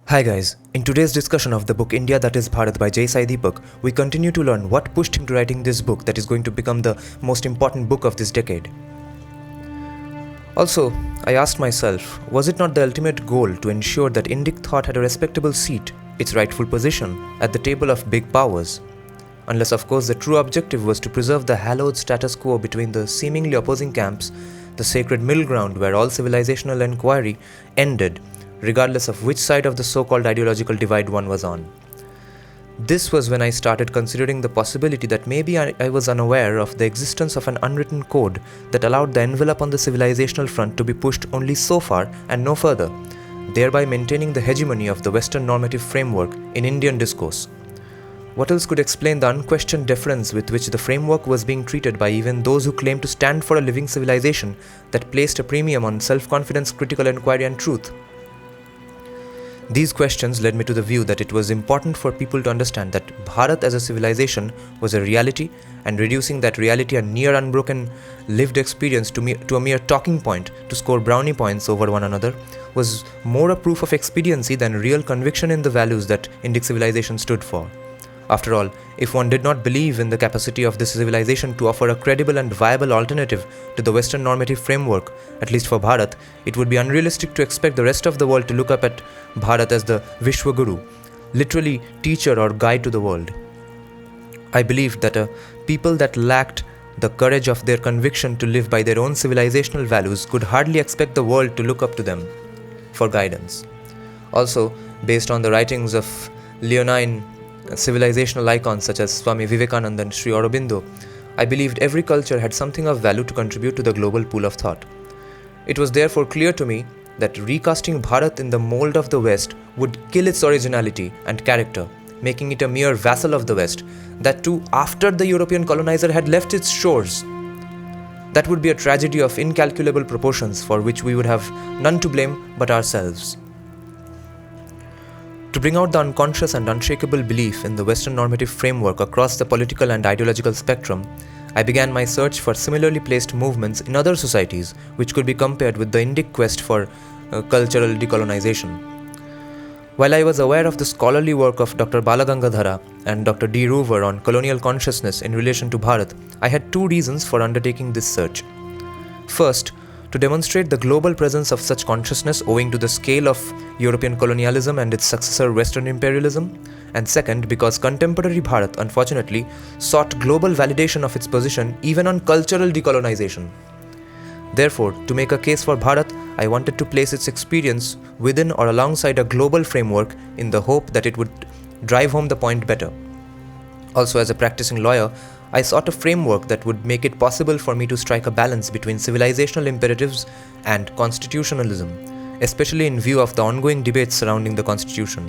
Hi guys, in today's discussion of the book India That Is Bharat by Sai Deepak, we continue to learn what pushed him to writing this book that is going to become the most important book of this decade. Also, I asked myself, was it not the ultimate goal to ensure that Indic thought had a respectable seat, its rightful position, at the table of big powers? Unless of course the true objective was to preserve the hallowed status quo between the seemingly opposing camps, the sacred middle ground where all civilizational enquiry ended, regardless of which side of the so-called ideological divide one was on. This was when I started considering the possibility that maybe I was unaware of the existence of an unwritten code that allowed the envelope on the civilizational front to be pushed only so far and no further, thereby maintaining the hegemony of the Western normative framework in Indian discourse. What else could explain the unquestioned deference with which the framework was being treated by even those who claimed to stand for a living civilization that placed a premium on self-confidence, critical inquiry and truth? These questions led me to the view that it was important for people to understand that Bharat as a civilization was a reality, and reducing that reality a near unbroken lived experience to a mere talking point to score brownie points over one another was more a proof of expediency than real conviction in the values that Indic civilization stood for. After all, if one did not believe in the capacity of this civilization to offer a credible and viable alternative to the Western normative framework, at least for Bharat, it would be unrealistic to expect the rest of the world to look up at Bharat as the Vishwaguru, literally teacher or guide to the world. I believed that a people that lacked the courage of their conviction to live by their own civilizational values could hardly expect the world to look up to them for guidance. Also, based on the writings of leonine civilizational icons such as Swami Vivekananda and Sri Aurobindo, I believed every culture had something of value to contribute to the global pool of thought. It was therefore clear to me that recasting Bharat in the mold of the West would kill its originality and character, making it a mere vassal of the West, that too after the European colonizer had left its shores. That would be a tragedy of incalculable proportions for which we would have none to blame but ourselves. To bring out the unconscious and unshakable belief in the Western normative framework across the political and ideological spectrum, I began my search for similarly placed movements in other societies which could be compared with the Indic quest for cultural decolonization. While I was aware of the scholarly work of Dr. Balagangadhara and Dr. D. Rover on colonial consciousness in relation to Bharat, I had two reasons for undertaking this search. First, to demonstrate the global presence of such consciousness owing to the scale of European colonialism and its successor Western imperialism, and second, because contemporary Bharat, unfortunately, sought global validation of its position even on cultural decolonization. Therefore, to make a case for Bharat, I wanted to place its experience within or alongside a global framework in the hope that it would drive home the point better. Also, as a practicing lawyer, I sought a framework that would make it possible for me to strike a balance between civilizational imperatives and constitutionalism, especially in view of the ongoing debates surrounding the constitution.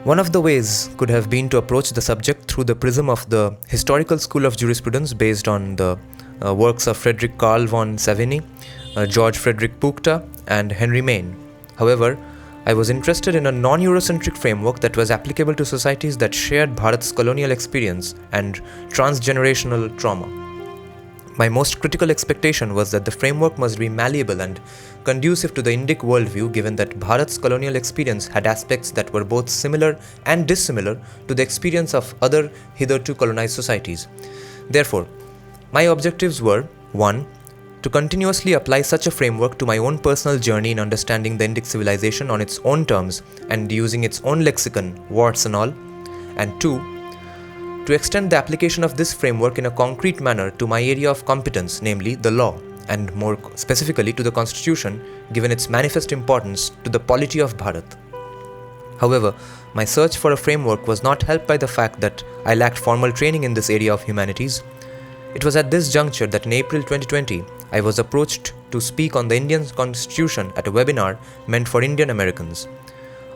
One of the ways could have been to approach the subject through the prism of the historical school of jurisprudence based on the works of Frederick Carl von Savigny, George Frederick Pukta, and Henry Maine. However, I was interested in a non-Eurocentric framework that was applicable to societies that shared Bharat's colonial experience and transgenerational trauma. My most critical expectation was that the framework must be malleable and conducive to the Indic worldview, given that Bharat's colonial experience had aspects that were both similar and dissimilar to the experience of other hitherto colonized societies. Therefore, my objectives were 1. To continuously apply such a framework to my own personal journey in understanding the Indic civilization on its own terms and using its own lexicon, warts and all, and 2. To extend the application of this framework in a concrete manner to my area of competence, namely the law, and more specifically to the constitution, given its manifest importance to the polity of Bharat. However, my search for a framework was not helped by the fact that I lacked formal training in this area of humanities. It was at this juncture that in April 2020, I was approached to speak on the Indian Constitution at a webinar meant for Indian Americans.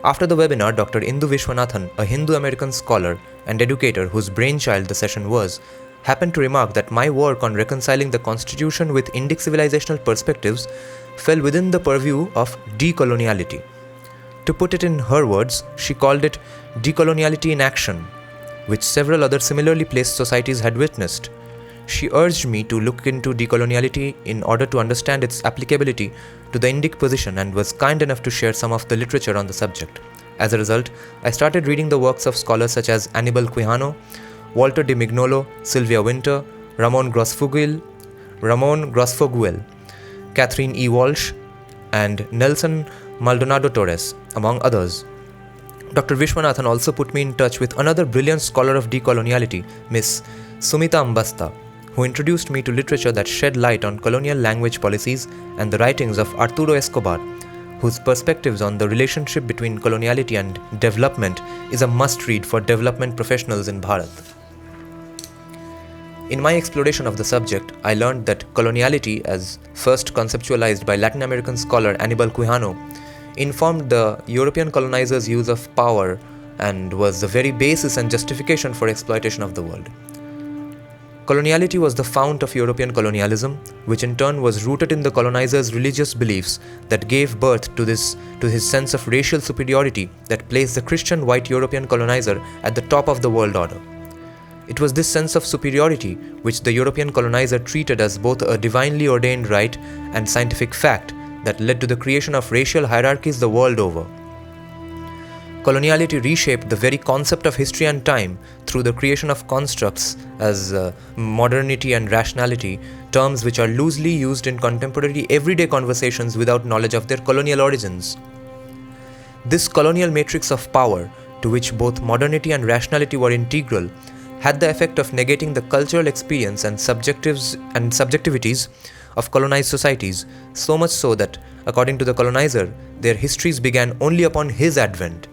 After the webinar, Dr. Indu Vishwanathan, a Hindu-American scholar and educator whose brainchild the session was, happened to remark that my work on reconciling the Constitution with Indic civilizational perspectives fell within the purview of decoloniality. To put it in her words, she called it decoloniality in action, which several other similarly placed societies had witnessed. she urged me to look into decoloniality in order to understand its applicability to the Indic position and was kind enough to share some of the literature on the subject. As a result, I started reading the works of scholars such as Annibal Quijano, Walter de Mignolo, Sylvia Wynter, Ramon Grosfoguel, Catherine E. Walsh, and Nelson Maldonado Torres, among others. Dr. Vishwanathan also put me in touch with another brilliant scholar of decoloniality, Miss Sumita Ambasta, who introduced me to literature that shed light on colonial language policies and the writings of Arturo Escobar, whose perspectives on the relationship between coloniality and development is a must-read for development professionals in Bharat. In my exploration of the subject, I learned that coloniality, as first conceptualized by Latin American scholar Annibal Quijano, informed the European colonizers' use of power and was the very basis and justification for exploitation of the world. Coloniality was the fount of European colonialism, which in turn was rooted in the colonizers' religious beliefs that gave birth to his sense of racial superiority that placed the Christian white European colonizer at the top of the world order. It was this sense of superiority which the European colonizer treated as both a divinely ordained right and scientific fact that led to the creation of racial hierarchies the world over. Coloniality reshaped the very concept of history and time through the creation of constructs as modernity and rationality, terms which are loosely used in contemporary everyday conversations without knowledge of their colonial origins. This colonial matrix of power, to which both modernity and rationality were integral, had the effect of negating the cultural experience and subjectivities of colonized societies, so much so that, according to the colonizer, their histories began only upon his advent.